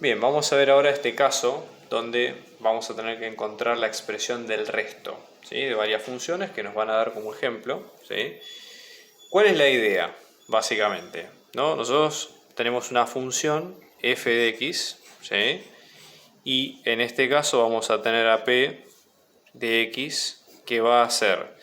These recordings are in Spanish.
Bien, vamos a ver ahora este caso donde vamos a tener que encontrar la expresión del resto, ¿sí? De varias funciones que nos van a dar como ejemplo, ¿sí? ¿Cuál es la idea, básicamente? ¿No? Nosotros tenemos una función f de x, ¿sí? Y en este caso vamos a tener a p de x que va a ser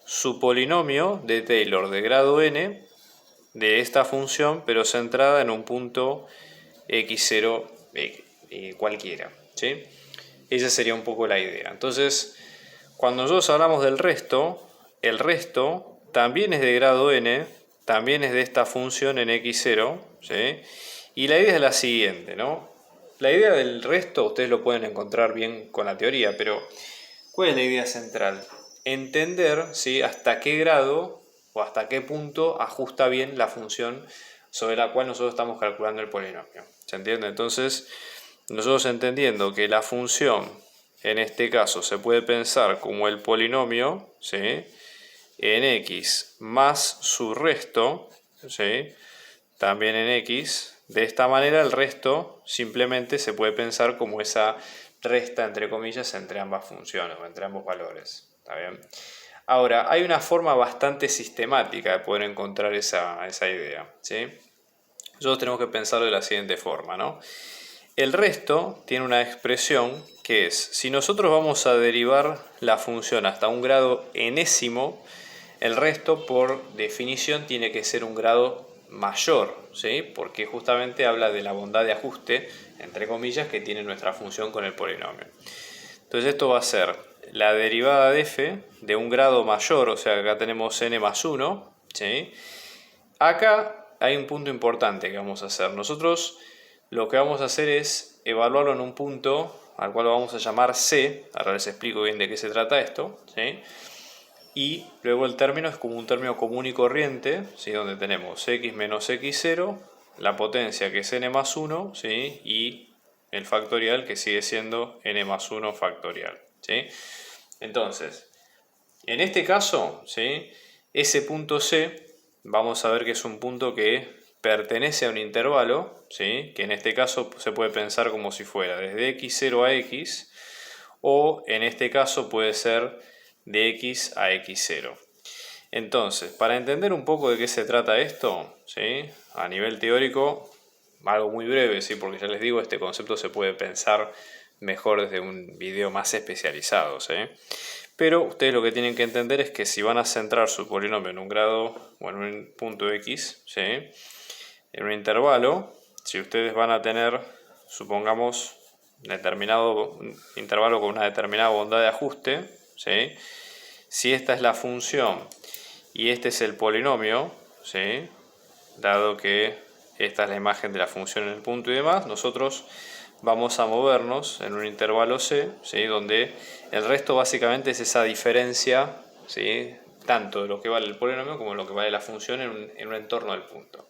su polinomio de Taylor de grado n de esta función, pero centrada en un punto x0 cualquiera, ¿sí? Esa sería un poco la idea. Entonces, cuando nosotros hablamos del resto, el resto también es de grado n, también es de esta función en x0, ¿sí? Y la idea es la siguiente, ¿no? La idea del resto ustedes lo pueden encontrar bien con la teoría, pero ¿cuál es la idea central? Entender, ¿sí?, hasta qué grado o hasta qué punto ajusta bien la función sobre la cual nosotros estamos calculando el polinomio. ¿Se entiende? Entonces, nosotros entendiendo que la función en este caso se puede pensar como el polinomio, ¿sí?, en x más su resto, ¿sí?, también en x. De esta manera el resto simplemente se puede pensar como esa resta entre comillas entre ambas funciones o entre ambos valores. ¿Está bien? Ahora, hay una forma bastante sistemática de poder encontrar esa idea, ¿sí? Nosotros tenemos que pensarlo de la siguiente forma, ¿no? El resto tiene una expresión que es, si nosotros vamos a derivar la función hasta un grado enésimo, el resto por definición tiene que ser un grado mayor, ¿sí? Porque justamente habla de la bondad de ajuste, entre comillas, que tiene nuestra función con el polinomio. Entonces esto va a ser la derivada de f de un grado mayor, o sea que acá tenemos n más 1, ¿sí? Acá hay un punto importante que vamos a hacer. Nosotros lo que vamos a hacer es evaluarlo en un punto al cual lo vamos a llamar c. Ahora les explico bien de qué se trata esto, ¿sí? Y luego el término es como un término común y corriente, ¿sí?, donde tenemos x menos x0, la potencia que es n más 1, ¿sí?, y el factorial que sigue siendo n más 1 factorial, ¿sí? Entonces, en este caso, ¿sí?, ese punto C vamos a ver que es un punto que pertenece a un intervalo, ¿sí?, que en este caso se puede pensar como si fuera desde x0 a x, o en este caso puede ser de x a x0. Entonces, para entender un poco de qué se trata esto, ¿sí?, a nivel teórico, algo muy breve, ¿sí?, porque ya les digo, este concepto se puede pensar mejor desde un video más especializado, ¿sí? Pero ustedes lo que tienen que entender es que si van a centrar su polinomio en un grado o en un punto x, ¿sí?, en un intervalo, si ustedes van a tener, supongamos, determinado intervalo con una determinada bondad de ajuste, ¿sí?, si esta es la función y este es el polinomio, ¿sí?, dado que esta es la imagen de la función en el punto y demás, nosotros vamos a movernos en un intervalo c, ¿sí?, donde el resto básicamente es esa diferencia, ¿sí?, tanto de lo que vale el polinomio como de lo que vale la función en un entorno del punto.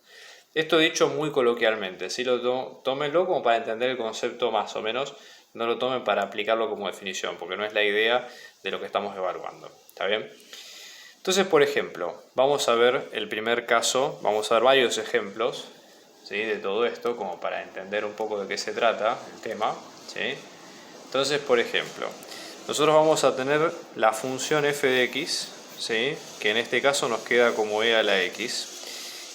Esto dicho muy coloquialmente, ¿sí? Tómenlo como para entender el concepto más o menos, no lo tomen para aplicarlo como definición, porque no es la idea de lo que estamos evaluando. ¿Está bien? Entonces, por ejemplo, vamos a ver el primer caso, vamos a ver varios ejemplos, ¿sí?, de todo esto, como para entender un poco de qué se trata el tema, ¿sí? Entonces, por ejemplo, nosotros vamos a tener la función f de x, ¿sí?, que en este caso nos queda como e a la x,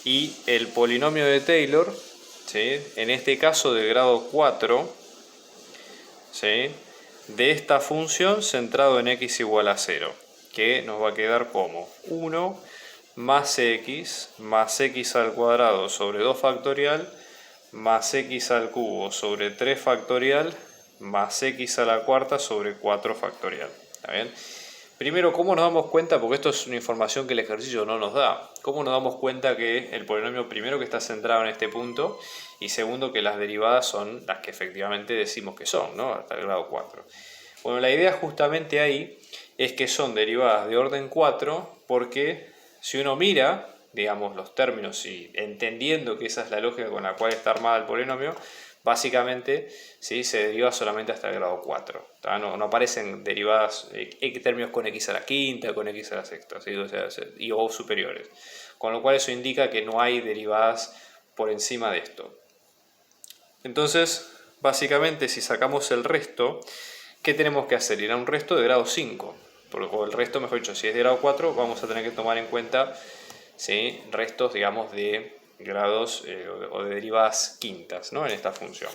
y el polinomio de Taylor, ¿sí?, en este caso de grado 4, ¿sí?, de esta función centrado en x igual a 0, que nos va a quedar como 1 más x al cuadrado sobre 2 factorial más x al cubo sobre 3 factorial más x a la cuarta sobre 4 factorial. ¿Está bien? Primero, ¿cómo nos damos cuenta? Porque esto es una información que el ejercicio no nos da. ¿Cómo nos damos cuenta que el polinomio primero que está centrado en este punto y segundo que las derivadas son las que efectivamente decimos que son, ¿no?, hasta el grado 4? Bueno, la idea justamente ahí es que son derivadas de orden 4 porque si uno mira, digamos, los términos y entendiendo que esa es la lógica con la cual está armada el polinomio, básicamente, ¿sí?, se deriva solamente hasta el grado 4. No aparecen derivadas, términos con x a la quinta, con x a la sexta, ¿sí?, o sea, o superiores. Con lo cual eso indica que no hay derivadas por encima de esto. Entonces, básicamente si sacamos el resto, ¿qué tenemos que hacer? Ir a un resto de grado 5. O el resto, mejor dicho, si es de grado 4, vamos a tener que tomar en cuenta, ¿sí?, restos, digamos, de grados o de derivadas quintas, ¿no?, en esta función.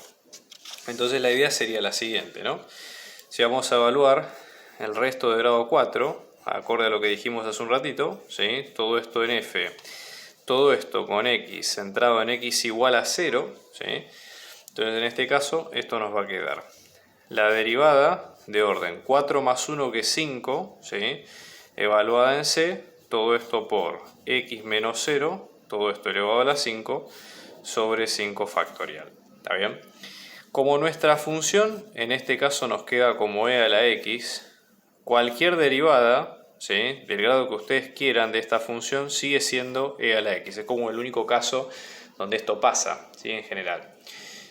Entonces la idea sería la siguiente, ¿no? Si vamos a evaluar el resto de grado 4, acorde a lo que dijimos hace un ratito, ¿sí?, todo esto en f, todo esto con x centrado en x igual a 0, ¿sí?, entonces en este caso esto nos va a quedar la derivada de orden 4 más 1 que es 5, ¿sí?, evaluada en c, todo esto por x menos 0, todo esto elevado a la 5, sobre 5 factorial. ¿Está bien? Como nuestra función, en este caso nos queda como e a la x, cualquier derivada, ¿sí?, del grado que ustedes quieran de esta función sigue siendo e a la x. Es como el único caso donde esto pasa, ¿sí?, en general.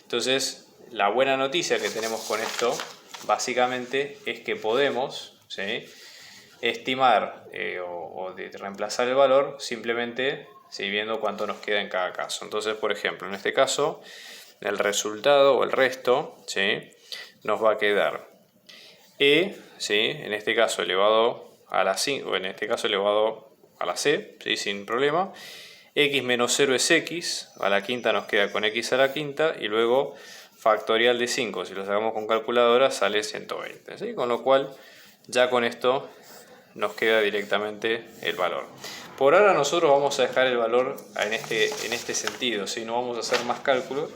Entonces, la buena noticia que tenemos con esto, básicamente, es que podemos, ¿sí?, estimar o reemplazar el valor simplemente, ¿sí?, viendo cuánto nos queda en cada caso. Entonces, por ejemplo, en este caso, el resultado o el resto, ¿sí?, nos va a quedar e, ¿sí?, en este caso elevado a la 5, o en este caso elevado a la c, ¿sí?, sin problema. X menos 0 es x, a la quinta nos queda con x a la quinta, y luego factorial de 5, si lo sacamos con calculadora sale 120, ¿sí? Con lo cual ya con esto nos queda directamente el valor. Por ahora nosotros vamos a dejar el valor en este sentido, ¿sí?, no vamos a hacer más cálculos.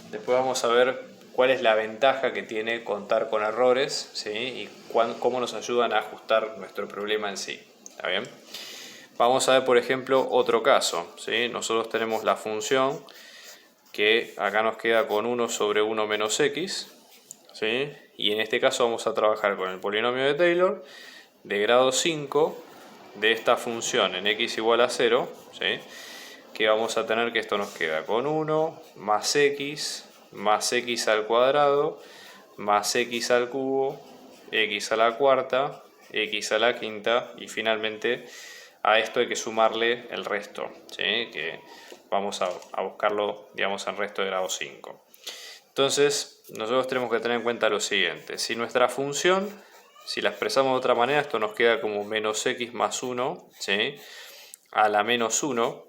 Después vamos a ver cuál es la ventaja que tiene contar con errores, ¿sí?, y cómo nos ayudan a ajustar nuestro problema en sí. ¿Está bien? Vamos a ver, por ejemplo, otro caso, ¿sí? Nosotros tenemos la función que acá nos queda con 1 sobre 1 menos x, ¿sí?, y en este caso vamos a trabajar con el polinomio de Taylor de grado 5 de esta función en x igual a 0, ¿sí?, que vamos a tener que esto nos queda con 1 más x al cuadrado más x al cubo, x a la cuarta, x a la quinta, y finalmente a esto hay que sumarle el resto, ¿sí?, que vamos a buscarlo, digamos, en resto de grado 5. Entonces, nosotros tenemos que tener en cuenta lo siguiente. Si nuestra función, si la expresamos de otra manera, esto nos queda como menos x más 1, ¿sí?, a la menos 1.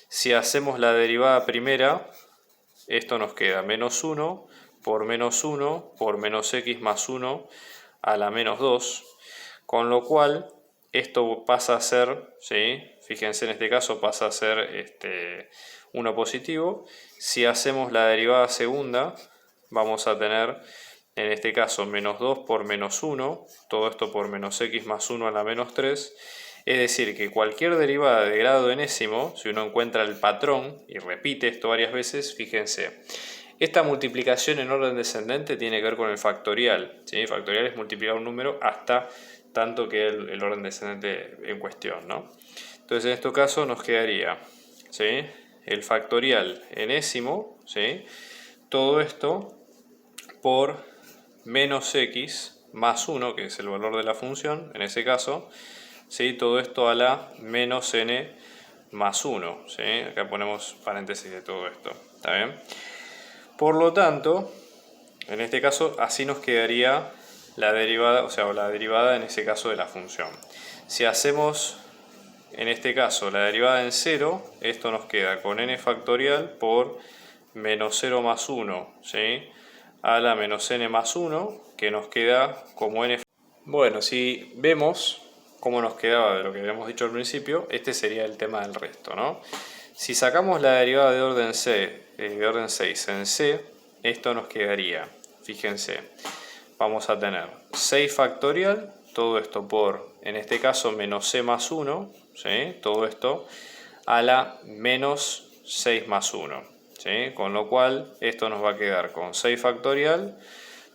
Si hacemos la derivada primera, esto nos queda menos 1 por menos 1 por menos x más 1 a la menos 2, con lo cual esto pasa a ser, ¿sí?, fíjense, en este caso pasa a ser 1 positivo. Si hacemos la derivada segunda, vamos a tener en este caso menos 2 por menos 1, todo esto por menos x más 1 a la menos 3. Es decir, que cualquier derivada de grado enésimo, si uno encuentra el patrón y repite esto varias veces, fíjense, esta multiplicación en orden descendente tiene que ver con el factorial, ¿sí? Factorial es multiplicar un número hasta tanto que el orden descendente en cuestión, ¿no? Entonces en este caso nos quedaría, ¿sí?, el factorial enésimo, ¿sí?, todo esto por menos x más 1, que es el valor de la función, en ese caso, ¿sí?, todo esto a la menos n más 1, ¿sí? Acá ponemos paréntesis de todo esto, ¿está bien? Por lo tanto, en este caso, así nos quedaría la derivada, o sea, la derivada en ese caso de la función. Si hacemos, en este caso, la derivada en 0, esto nos queda con n factorial por menos 0 más 1, ¿sí?, a la menos n más 1, que nos queda como n. Bueno, si vemos cómo nos quedaba de lo que habíamos dicho al principio, este sería el tema del resto, ¿no? Si sacamos la derivada de orden 6 en c, esto nos quedaría, fíjense, vamos a tener 6 factorial, todo esto por, en este caso, menos c más 1, ¿sí?, todo esto a la menos 6 más 1, ¿sí?, con lo cual esto nos va a quedar con 6 factorial,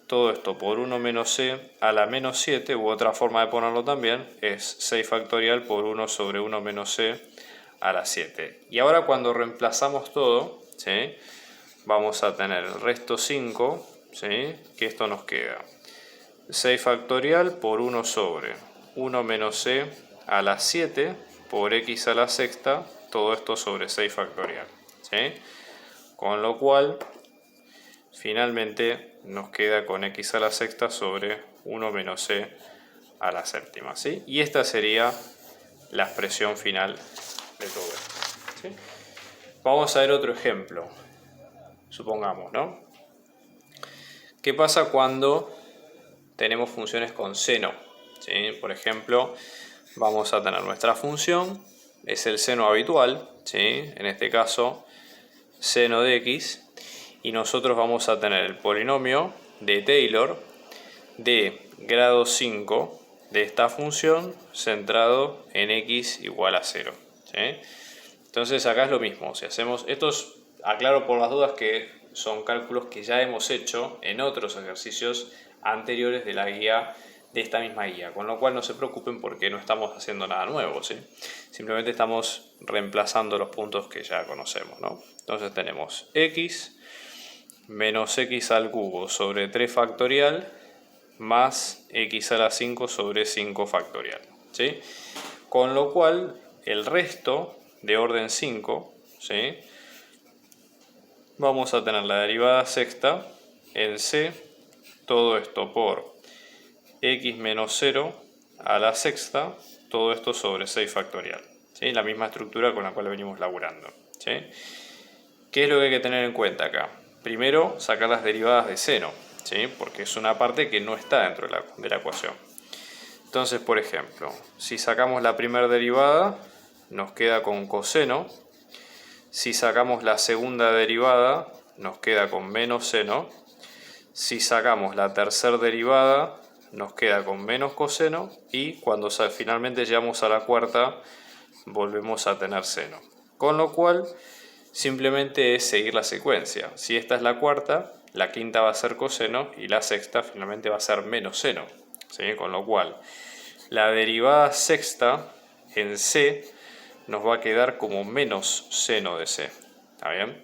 todo esto por 1 menos c a la menos 7, u otra forma de ponerlo también es 6 factorial por 1 sobre 1 menos c a la 7. Y ahora cuando reemplazamos todo, ¿sí?, vamos a tener el resto 5, ¿sí?, que esto nos queda 6 factorial por 1 sobre 1 menos c a la 7 por x a la sexta, todo esto sobre 6 factorial, ¿sí?, con lo cual finalmente nos queda con x a la sexta sobre 1 menos c a la séptima, ¿sí? Y esta sería la expresión final de todo esto, ¿sí? Vamos a ver otro ejemplo, supongamos, ¿no? ¿Qué pasa cuando tenemos funciones con seno? ¿Sí? Por ejemplo, vamos a tener nuestra función, es el seno habitual, ¿sí? En este caso, seno de x, y nosotros vamos a tener el polinomio de Taylor de grado 5 de esta función centrado en x igual a 0, ¿sí? Entonces acá es lo mismo, si hacemos estos, aclaro por las dudas que son cálculos que ya hemos hecho en otros ejercicios anteriores de la guía, de esta misma guía, con lo cual no se preocupen porque no estamos haciendo nada nuevo, ¿sí? Simplemente estamos reemplazando los puntos que ya conocemos, ¿no? Entonces tenemos x menos x al cubo sobre 3 factorial más x a la 5 sobre 5 factorial, ¿sí? Con lo cual el resto de orden 5, ¿sí? Vamos a tener la derivada sexta en c, todo esto por x menos 0 a la sexta, todo esto sobre 6 factorial, ¿sí? La misma estructura con la cual venimos laburando, ¿sí? ¿Qué es lo que hay que tener en cuenta acá? Primero, sacar las derivadas de seno, ¿sí? Porque es una parte que no está dentro de la ecuación. Entonces, por ejemplo, si sacamos la primera derivada, nos queda con coseno. Si sacamos la segunda derivada, nos queda con menos seno. Si sacamos la tercera derivada, nos queda con menos coseno. Y cuando finalmente llegamos a la cuarta, volvemos a tener seno. Con lo cual, simplemente es seguir la secuencia. Si esta es la cuarta, la quinta va a ser coseno y la sexta finalmente va a ser menos seno, ¿sí? Con lo cual, la derivada sexta en c nos va a quedar como menos seno de c. ¿Está bien?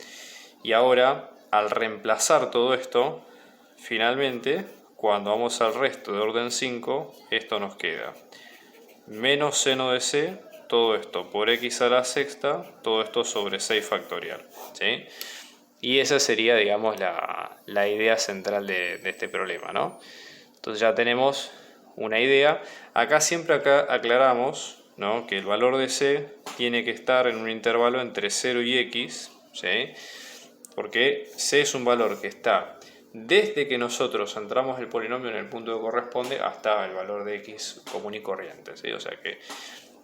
Y ahora, al reemplazar todo esto, finalmente, cuando vamos al resto de orden 5, esto nos queda menos seno de c, todo esto por x a la sexta, todo esto sobre 6 factorial, ¿sí? Y esa sería, digamos, la idea central de este problema, ¿no? Entonces ya tenemos una idea. Acá siempre aclaramos, ¿no?, que el valor de c tiene que estar en un intervalo entre 0 y x, ¿sí? Porque c es un valor que está desde que nosotros centramos el polinomio en el punto que corresponde hasta el valor de x común y corriente, ¿sí? O sea que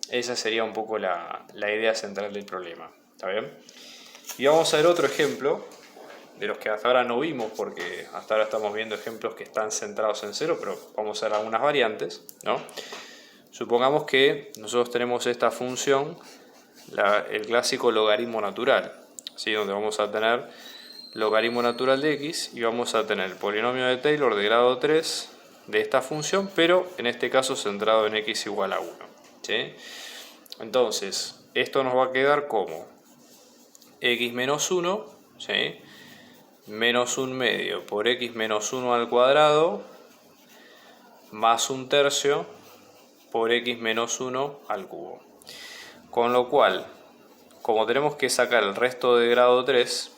esa sería un poco la idea central del problema, ¿está bien? Y vamos a ver otro ejemplo de los que hasta ahora no vimos, porque hasta ahora estamos viendo ejemplos que están centrados en cero, pero vamos a ver algunas variantes, ¿no? Supongamos que nosotros tenemos esta función, el clásico logaritmo natural, ¿sí? Donde vamos a tener logaritmo natural de x y vamos a tener el polinomio de Taylor de grado 3 de esta función, pero en este caso centrado en x igual a 1, ¿sí? Entonces, esto nos va a quedar como x menos 1, ¿sí?, menos 1/2 por x menos 1 al cuadrado más 1/3 por x menos 1 al cubo. Con lo cual, como tenemos que sacar el resto de grado 3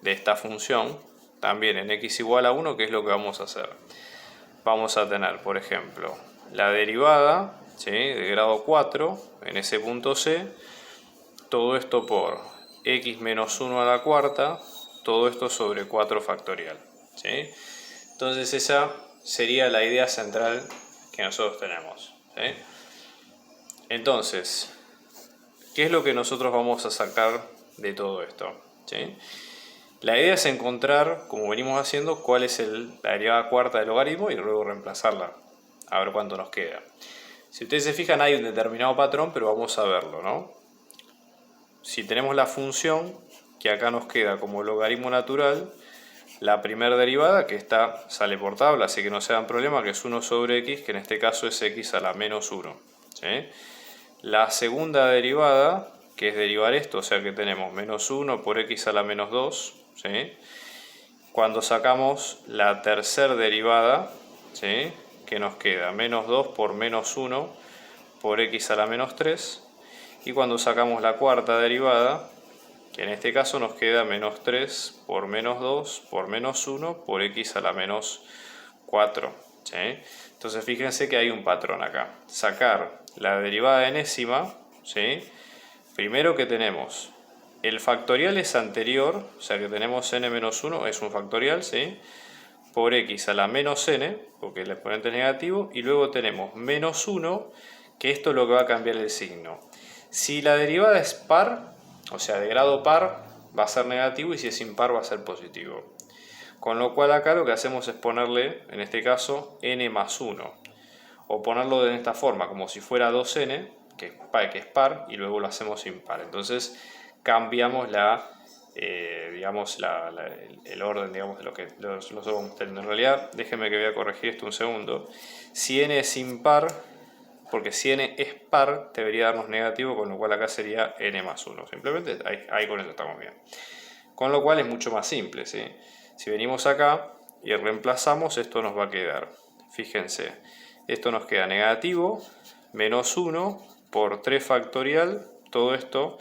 de esta función, también en x igual a 1, ¿qué es lo que vamos a hacer? Vamos a tener, por ejemplo, la derivada, ¿sí?, de grado 4 en ese punto c, todo esto por x menos 1 a la cuarta, todo esto sobre 4 factorial, ¿sí? Entonces esa sería la idea central que nosotros tenemos, ¿sí? Entonces, ¿qué es lo que nosotros vamos a sacar de todo esto? ¿Sí? La idea es encontrar, como venimos haciendo, cuál es la derivada cuarta del logaritmo y luego reemplazarla, a ver cuánto nos queda. Si ustedes se fijan, hay un determinado patrón, pero vamos a verlo, ¿no? Si tenemos la función que acá nos queda como logaritmo natural, la primera derivada, que esta sale por tabla, así que no se dan problema, que es 1 sobre x, que en este caso es x a la menos 1, ¿sí? La segunda derivada, que es derivar esto, o sea que tenemos menos 1 por x a la menos 2, ¿sí? Cuando sacamos la tercera derivada, ¿sí?, que nos queda menos 2 por menos 1 por x a la menos 3, y cuando sacamos la cuarta derivada, que en este caso nos queda menos 3 por menos 2 por menos 1 por x a la menos 4. ¿Sí? Entonces fíjense que hay un patrón acá. Sacar la derivada enésima, ¿sí? Primero que tenemos, el factorial es anterior, o sea que tenemos n menos 1, es un factorial, ¿sí? Por x a la menos n, porque el exponente es negativo, y luego tenemos menos 1, que esto es lo que va a cambiar el signo. Si la derivada es par, o sea de grado par, va a ser negativo, y si es impar va a ser positivo. Con lo cual acá lo que hacemos es ponerle, en este caso, n más 1. O ponerlo de esta forma, como si fuera 2n, que es par, y luego lo hacemos impar. Entonces cambiamos digamos, el orden, digamos, de lo que los vamos a tener. En realidad, déjenme que voy a corregir esto un segundo. Si n es impar, porque si n es par, debería darnos negativo, con lo cual acá sería n más 1. Simplemente ahí con eso estamos bien. Con lo cual es mucho más simple, ¿sí? Si venimos acá y reemplazamos, esto nos va a quedar. Fíjense, esto nos queda negativo, menos 1 por 3 factorial, todo esto.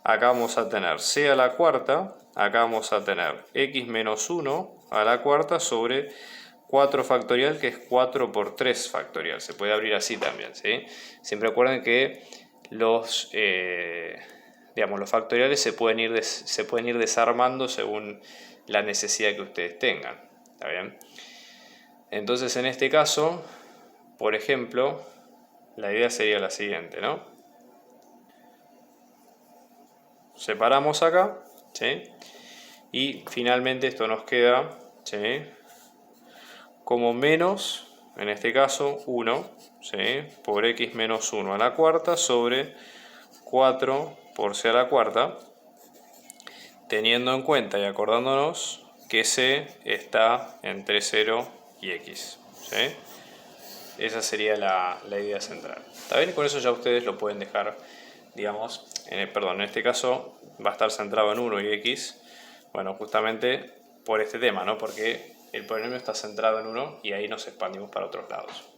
Acá vamos a tener c a la cuarta, acá vamos a tener x menos 1 a la cuarta sobre 4 factorial, que es 4 por 3 factorial. Se puede abrir así también, ¿sí? Siempre recuerden que los factoriales se pueden ir desarmando según la necesidad que ustedes tengan. ¿Está bien? Entonces, en este caso, por ejemplo, la idea sería la siguiente, ¿no? Separamos acá, ¿sí? Y finalmente esto nos queda, ¿sí? Como menos, en este caso, 1, ¿sí? Por x menos 1 a la cuarta sobre 4 por c a la cuarta, teniendo en cuenta y acordándonos que c está entre 0 y x. ¿Sí? Esa sería la idea central. ¿Está bien? Con eso ya ustedes lo pueden dejar, digamos, en este caso va a estar centrado en 1 y x, bueno, justamente por este tema, ¿no? Porque el polinomio está centrado en 1 y ahí nos expandimos para otros lados.